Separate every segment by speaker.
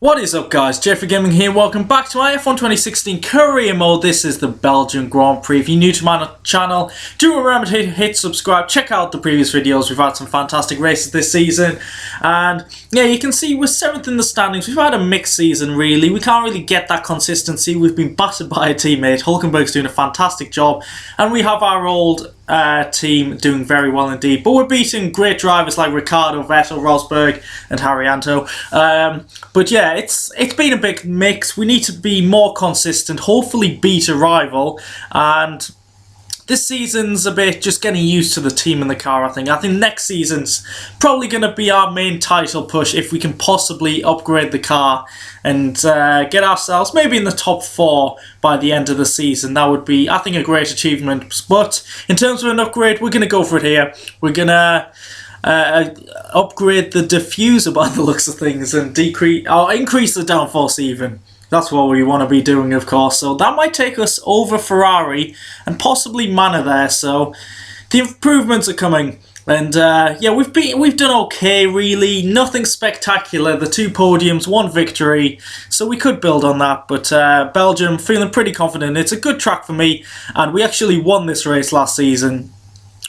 Speaker 1: What is up guys, JayFerGaming here, welcome back to my F1 2016 career mode. This is the Belgian Grand Prix. If you're new to my channel, do remember to hit subscribe, check out the previous videos. We've had some fantastic races this season. And yeah, you can see we're 7th in the standings. We've had a mixed season really. We can't really get that consistency. We've been battered by a teammate. Hulkenberg's doing a fantastic job. And we have our old team doing very well indeed. But we're beating great drivers like Ricciardo, Vettel, Rosberg and Haryanto. But yeah, it's been a big mix. We need to be more consistent, hopefully beat a rival, and this season's a bit just getting used to the team and the car, I think. I think next season's probably going to be our main title push if we can possibly upgrade the car and get ourselves maybe in the top 4 by the end of the season. That would be, I think, a great achievement. But in terms of an upgrade, we're going to go for it here. We're going to upgrade the diffuser by the looks of things and increase the downforce even. That's what we want to be doing, of course. So that might take us over Ferrari and possibly Manor there. So the improvements are coming, and yeah, we've done okay really. Nothing spectacular. The 2 podiums, 1 victory. So we could build on that. But Belgium, feeling pretty confident. It's a good track for me, and we actually won this race last season,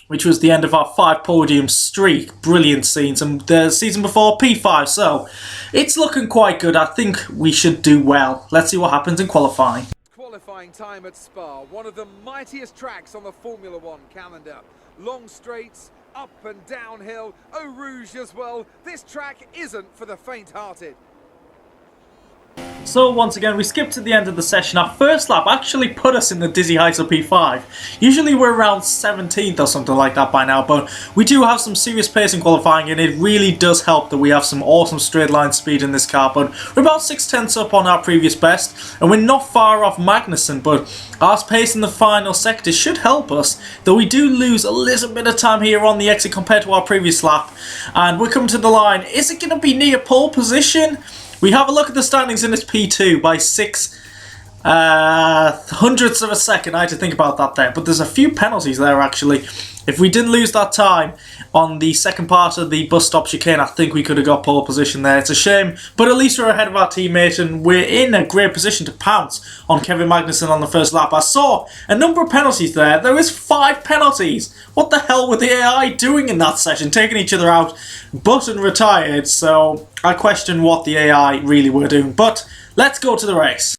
Speaker 1: which was the end of our 5 podium streak. Brilliant scenes. And the season before, P5. So it's looking quite good. I think we should do well. Let's see what happens in qualifying.
Speaker 2: Qualifying time at Spa, one of the mightiest tracks on the Formula 1 calendar. Long straights, up and downhill, Eau Rouge as well. This track isn't for the faint-hearted.
Speaker 1: So once again, we skipped to the end of the session. Our first lap actually put us in the dizzy heights of P5. Usually we're around 17th or something like that by now, but we do have some serious pace in qualifying, and it really does help that we have some awesome straight line speed in this car. But we're about 6/10 up on our previous best, and we're not far off Magnussen, but our pace in the final sector should help us, though we do lose a little bit of time here on the exit compared to our previous lap. And we're coming to the line. Is it going to be near pole position? We have a look at the standings in this P2 by 6 hundredths of a second. I had to think about that there, but there's a few penalties there actually. If we didn't lose that time on the second part of the bus stop chicane, I think we could have got pole position there. It's a shame, but at least we're ahead of our teammate, and we're in a great position to pounce on Kevin Magnussen on the first lap. I saw a number of penalties there. There is 5 penalties. What the hell were the AI doing in that session? Taking each other out, Button retired, so I question what the AI really were doing. But let's go to the race.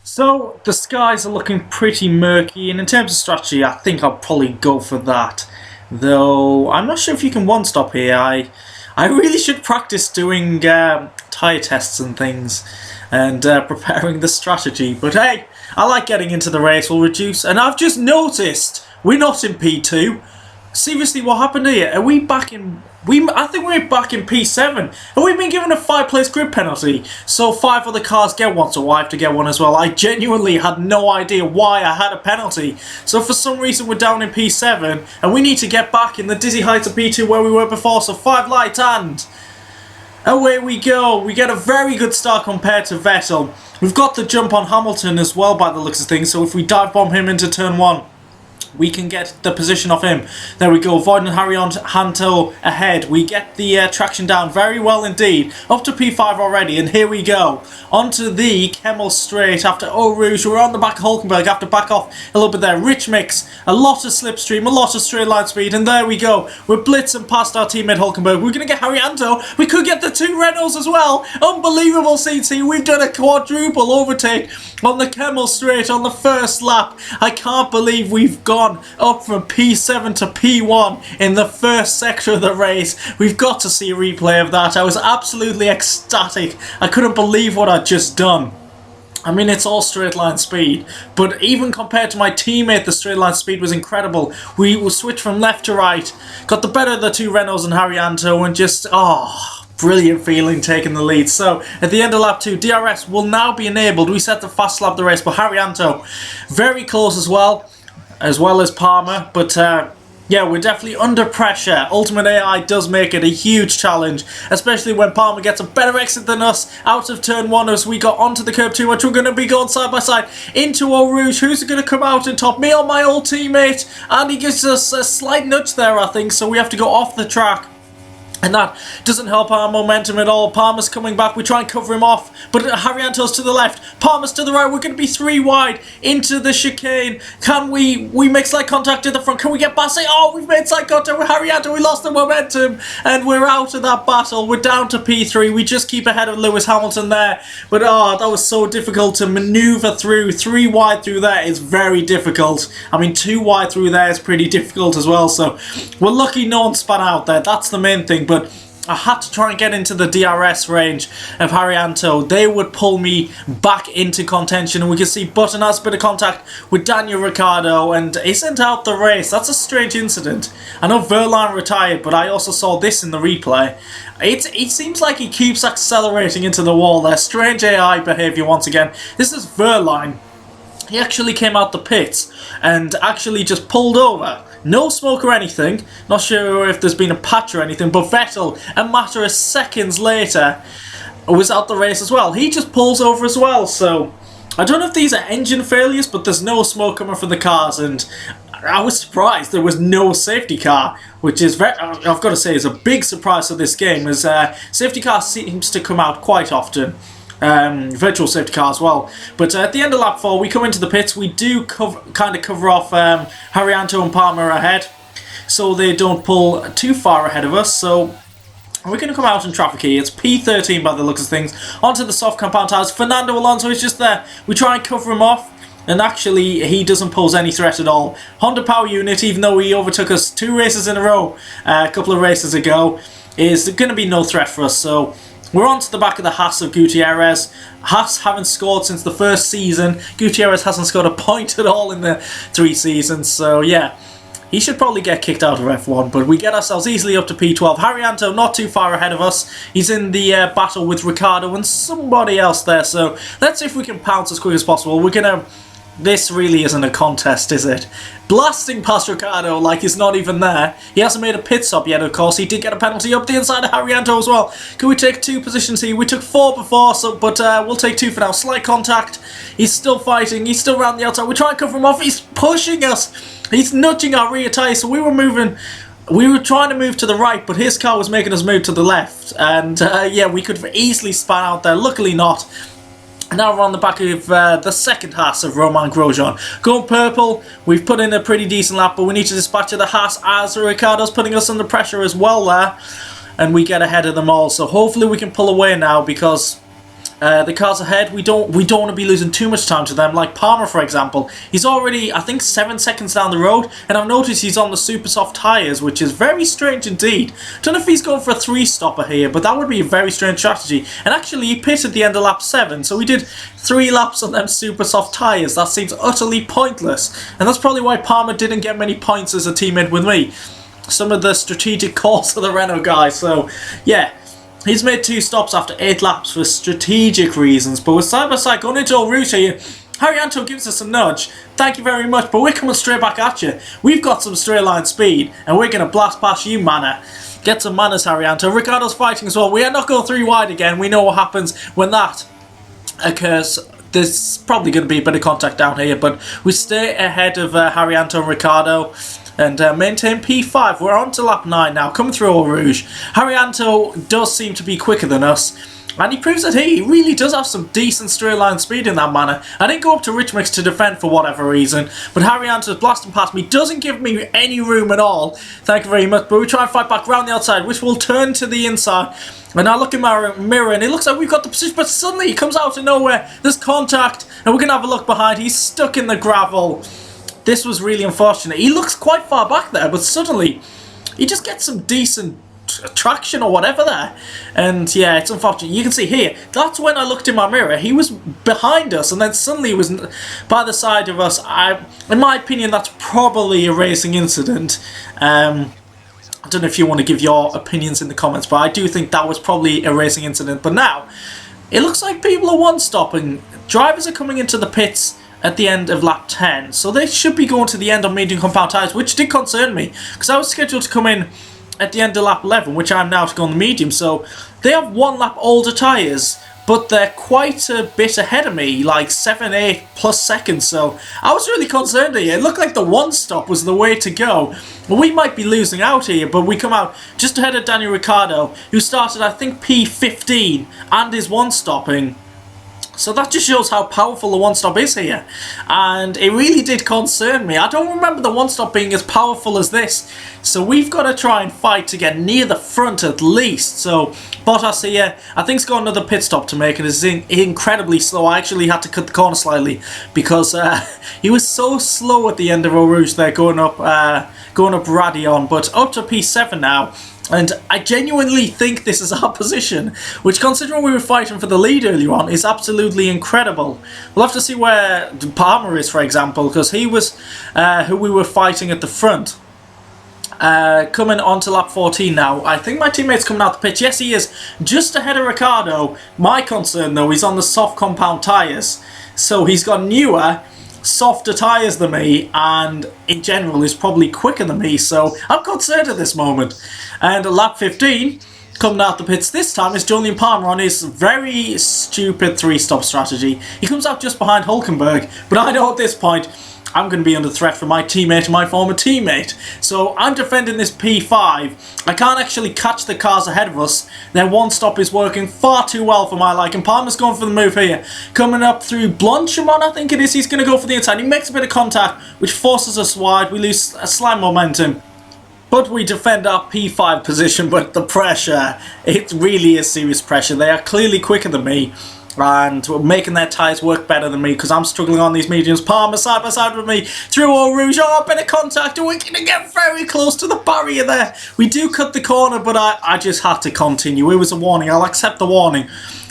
Speaker 1: So the skies are looking pretty murky, and in terms of strategy, I think I'll probably go for that. Though I'm not sure if you can one stop here. I really should practice doing tyre tests and things, and preparing the strategy. But hey, I like getting into the race. We'll reduce, and I've just noticed we're not in P2. Seriously, what happened here? Are we back in... I think we're back in P7. And we've been given a 5-place grid penalty. So 5 other cars get one, so I have to get one as well. I genuinely had no idea why I had a penalty. So for some reason we're down in P7. And we need to get back in the dizzy heights of P2 where we were before. So 5 light and... away we go. We get a very good start compared to Vettel. We've got the jump on Hamilton as well by the looks of things. So if we dive bomb him into turn 1... we can get the position off him. There we go. Void and Haryanto ahead. We get the traction down very well indeed. Up to P5 already, and here we go. Onto the Kemmel straight after Eau Rouge. We're on the back of Hulkenberg. Have to back off a little bit there. Rich mix. A lot of slipstream. A lot of straight line speed. And there we go. We're blitzing past our teammate Hulkenberg. We're going to get Haryanto. We could get the 2 Renaults as well. Unbelievable scenes here. We've done a quadruple overtake on the Kemmel straight on the first lap. I can't believe we've gone up from P7 to P1 in the first sector of the race. We've got to see a replay of that. I was absolutely ecstatic. I couldn't believe what I'd just done. I mean, it's all straight line speed, but even compared to my teammate, the straight line speed was incredible. We will switch from left to right, got the better of the two Renaults and Haryanto, and just, brilliant feeling taking the lead. So, at the end of lap 2, DRS will now be enabled. We set the fast lap of the race, but Haryanto, very close as well as Palmer, but yeah, we're definitely under pressure. Ultimate AI does make it a huge challenge, especially when Palmer gets a better exit than us out of turn 1 as we got onto the curb too much. We're going to be going side by side into Eau Rouge. Who's going to come out and top? Me or my old teammate? And he gives us a slight nudge there, I think, so we have to go off the track. And that doesn't help our momentum at all. Palmer's coming back. We try and cover him off. But Haryanto's to the left. Palmer's to the right. We're going to be 3 wide into the chicane. Can we make slight contact at the front? Can we get past it? Oh, we've made slight contact with Haryanto. We lost the momentum. And we're out of that battle. We're down to P3. We just keep ahead of Lewis Hamilton there. But that was so difficult to maneuver through. 3 wide through there is very difficult. I mean, 2 wide through there is pretty difficult as well. So we're lucky no one span out there. That's the main thing. But I had to try and get into the DRS range of Haryanto. They would pull me back into contention, and we can see Button has a bit of contact with Daniel Ricciardo and isn't out the race. That's a strange incident. I know Verline retired, but I also saw this in the replay. It seems like he keeps accelerating into the wall there. Strange AI behaviour once again. This is Verline. He actually came out the pits and actually just pulled over. No smoke or anything. Not sure if there's been a patch or anything, but Vettel, a matter of seconds later, was out the race as well. He just pulls over as well, so I don't know if these are engine failures, but there's no smoke coming from the cars, and I was surprised there was no safety car, which is, I've got to say, is a big surprise of this game, as safety car seems to come out quite often. Virtual safety car as well. But at the end of lap 4, we come into the pits. We do kind of cover off Haryanto and Palmer ahead, so they don't pull too far ahead of us. So we're going to come out in traffic here. It's P13 by the looks of things. Onto the soft compound tires. Fernando Alonso is just there. We try and cover him off, and actually he doesn't pose any threat at all. Honda Power Unit, even though he overtook us 2 races in a row a couple of races ago, is going to be no threat for us. So we're on to the back of the Haas of Gutierrez. Haas haven't scored since the first season. Gutierrez hasn't scored a point at all in the 3 seasons. So yeah, he should probably get kicked out of F1. But we get ourselves easily up to P12. Haryanto not too far ahead of us. He's in the battle with Ricciardo and somebody else there. So let's see if we can pounce as quick as possible. We're going to... This really isn't a contest, is it? Blasting past Ricciardo like he's not even there. He hasn't made a pit stop yet, of course. He did get a penalty up the inside of Haryanto as well. Can we take 2 positions here? We took 4 before, but we'll take 2 for now. Slight contact. He's still fighting. He's still around the outside. We try and cover him off. He's pushing us. He's nudging our rear tyre, so we were moving... We were trying to move to the right, but his car was making us move to the left. And yeah, we could easily span out there. Luckily not. Now we're on the back of the second Haas of Romain Grosjean. Going purple, we've put in a pretty decent lap, but we need to dispatch of the Haas as Ricciardo's putting us under pressure as well there. And we get ahead of them all. So hopefully we can pull away now, because the cars ahead, we don't want to be losing too much time to them. Like Palmer, for example, he's already, I think, 7 seconds down the road, and I've noticed he's on the super soft tyres, which is very strange indeed. Don't know if he's going for a 3-stopper here, but that would be a very strange strategy. And actually, he pitted at the end of lap 7, so we did 3 laps on them super soft tyres. That seems utterly pointless, and that's probably why Palmer didn't get many points as a teammate with me. Some of the strategic calls of the Renault guy. So yeah, he's made 2 stops after 8 laps for strategic reasons, but with side by side going into Eau Rouge here, Haryanto gives us a nudge. Thank you very much, but we're coming straight back at you. We've got some straight line speed, and we're going to blast past you, Manor. Get some manners, Haryanto. Ricciardo's fighting as well. We are not going 3 wide again. We know what happens when that occurs. There's probably going to be a bit of contact down here, but we stay ahead of Haryanto and Ricciardo. And maintain P5. We're on to lap 9 now, coming through Eau Rouge. Haryanto does seem to be quicker than us, and he proves that he really does have some decent straight line speed in that manner. I didn't go up to Rich Mix to defend for whatever reason, but Haryanto's blasting past me, doesn't give me any room at all. Thank you very much, but we try and fight back around the outside, which will turn to the inside. And I look in my mirror, and it looks like we've got the position, but suddenly he comes out of nowhere. There's contact, and we're going to have a look behind. He's stuck in the gravel. This was really unfortunate. He looks quite far back there, but suddenly he just gets some decent traction or whatever there. And yeah, it's unfortunate. You can see here, that's when I looked in my mirror. He was behind us, and then suddenly he was by the side of us. In my opinion, that's probably a racing incident. I don't know if you want to give your opinions in the comments, but I do think that was probably a racing incident. But now, it looks like people are one-stopping. Drivers are coming into the pits at the end of lap 10, so they should be going to the end on medium compound tyres, which did concern me, because I was scheduled to come in at the end of lap 11, which I'm now to go on the medium, so they have 1 lap older tyres, but they're quite a bit ahead of me, like 7-8 plus seconds, so I was really concerned here. It looked like the one-stop was the way to go. We might be losing out here, but we come out just ahead of Daniel Ricciardo, who started, I think, P15 and is one-stopping. So that just shows how powerful the one-stop is here. And it really did concern me. I don't remember the one-stop being as powerful as this. So we've got to try and fight to get near the front at least. So Bottas here, I think he's got another pit stop to make, and is incredibly slow. I actually had to cut the corner slightly because he was so slow at the end of Eau Rouge there, going up Radion. But up to P7 now. And I genuinely think this is our position, which, considering we were fighting for the lead earlier on, is absolutely incredible. We'll have to see where Palmer is, for example, because he was who we were fighting at the front. Coming on to lap 14 now. I think my teammate's coming out the pitch. Yes, he is. Just ahead of Ricciardo. My concern, though, he's on the soft compound tyres. So he's got newer, softer tyres than me, and in general is probably quicker than me, so I'm concerned at this moment. And lap 15, coming out the pits this time, is Julian Palmer on his very stupid 3-stop strategy. He comes out just behind Hülkenberg, but I know at this point I'm going to be under threat from my teammate, my former teammate. So I'm defending this P5. I can't actually catch the cars ahead of us. Their one-stop is working far too well for my liking. Palmer's going for the move here. Coming up through Blanchimont, I think it is. He's going to go for the inside. He makes a bit of contact, which forces us wide. We lose a slight momentum. But we defend our P5 position, but the pressure, it really is serious pressure. They are clearly quicker than me, and making their tyres work better than me, because I'm struggling on these mediums. Palmer side by side with me through Eau Rouge. Oh, a bit of contact, and we're going to get very close to the barrier there. We do cut the corner, but I just had to continue. It was a warning. I'll accept the warning.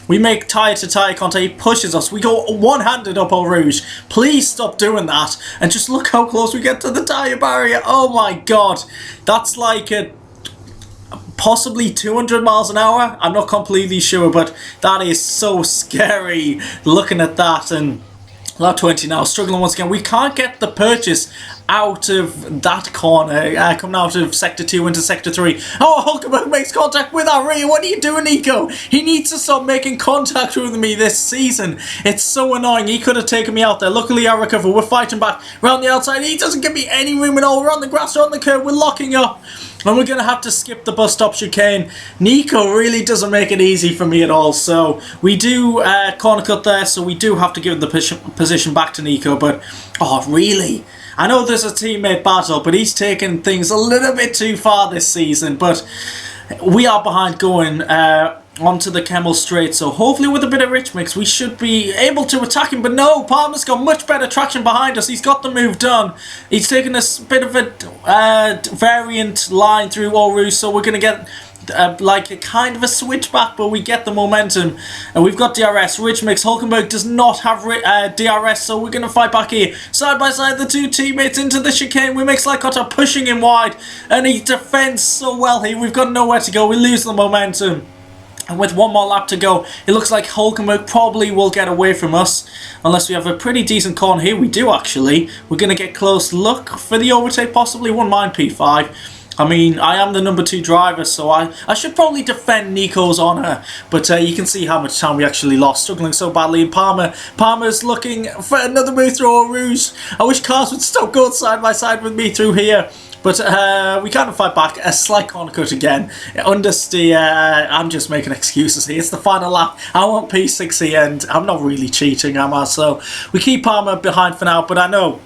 Speaker 1: We make tyre-to-tyre contact. He pushes us. We go one-handed up Eau Rouge. Please stop doing that. And just look how close we get to the tyre barrier. Oh my god. That's like a possibly 200 miles an hour. I'm not completely sure, but that is so scary looking at that. And lap 20 now, struggling once again. We can't get the purchase out of that corner, coming out of Sector 2 into Sector 3. Oh, Hülkenberg makes contact with our rear. What are you doing, Nico? He needs to stop making contact with me this season. It's so annoying. He could have taken me out there. Luckily, I recover. We're fighting back around the outside. He doesn't give me any room at all. We're on the grass, we're on the curb. We're locking up. And we're going to have to skip the bus stop chicane. Nico really doesn't make it easy for me at all. So we do corner cut there. So we do have to give the position back to Nico. But, oh, really? I know there's a teammate battle, but he's taken things a little bit too far this season. But we are behind going onto the Kemmel Straight. So hopefully with a bit of rich mix, we should be able to attack him. But no, Palmer's got much better traction behind us. He's got the move done. He's taken a bit of a variant line through Eau Rouge. So we're going to get like a kind of a switchback, but we get the momentum. And we've got DRS. Rich mix. Hulkenberg does not have DRS, so we're going to fight back here. Side by side, the two teammates into the chicane. We make Slycotta pushing him wide, and he defends so well here. We've got nowhere to go. We lose the momentum. And with one more lap to go, it looks like Hulkenberg probably will get away from us. Unless we have a pretty decent corner here. We do, actually. We're going to get close. Look for the overtake, possibly. Wouldn't mind P5. I mean, I am the number 2 driver, so I should probably defend Nico's honour. But you can see how much time we actually lost, struggling so badly. And Palmer's looking for another move through Eau Rouge. I wish cars would stop going side by side with me through here. But we kind of fight back. A slight corner cut again. Understeer. I'm just making excuses here. It's the final lap. I want P6 here, and I'm not really cheating, am I? So we keep Palmer behind for now, but I know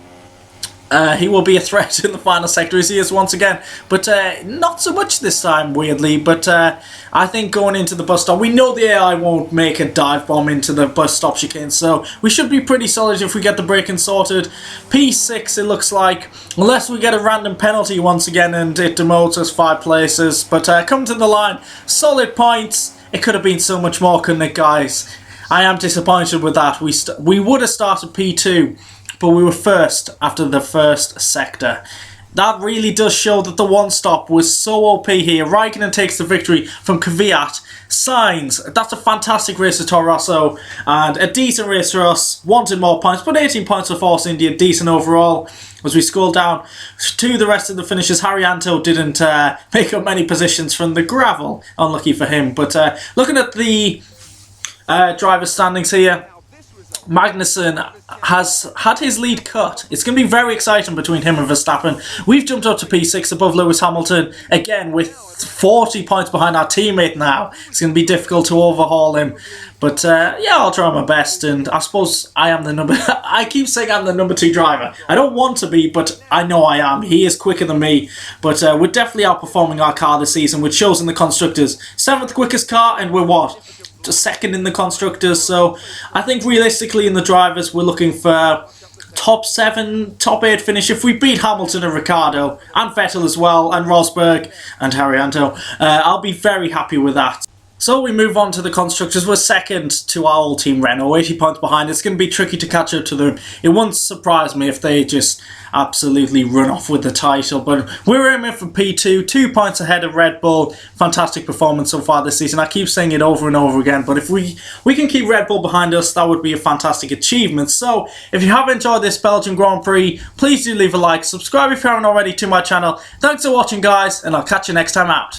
Speaker 1: He will be a threat in the final sector as he is once again, but not so much this time, weirdly. But I think going into the bus stop, we know the AI won't make a dive bomb into the bus stop chicane, so we should be pretty solid if we get the braking sorted. P6 it looks like, unless we get a random penalty once again and it demotes us 5 places. But come to the line, solid points. It could have been so much more, couldn't it, guys? I am disappointed with that. We would have started P2, but we were first after the first sector. That really does show that the one-stop was so OP here. Raikkonen takes the victory from Kvyat. Sainz, that's a fantastic race for Toro Rosso, and a decent race for us. Wanted more points, but 18 points for Force India, decent overall. As we scroll down to the rest of the finishers, Haryanto didn't make up many positions from the gravel. Unlucky for him. But looking at the driver standings here, Magnussen has had his lead cut. It's going to be very exciting between him and Verstappen. We've jumped up to P6 above Lewis Hamilton, again with 40 points behind our teammate now. It's going to be difficult to overhaul him. But yeah, I'll try my best, and I suppose I am the number... I keep saying I'm the number 2 driver. I don't want to be, but I know I am. He is quicker than me, but we're definitely outperforming our car this season, which shows in the constructors. 7th quickest car, and we're what? Second in the constructors, so I think realistically in the drivers we're looking for top 7, top 8 finish. If we beat Hamilton and Ricciardo and Vettel as well and Rosberg and Haryanto, I'll be very happy with that. So we move on to the constructors. We're second to our old team Renault, 80 points behind. It's going to be tricky to catch up to them. It wouldn't surprise me if they just absolutely run off with the title, but we're aiming for P2, 2 points ahead of Red Bull. Fantastic performance so far this season. I keep saying it over and over again, but if we can keep Red Bull behind us, that would be a fantastic achievement. So if you have enjoyed this Belgian Grand Prix, please do leave a like, subscribe if you haven't already to my channel. Thanks for watching, guys, and I'll catch you next time out.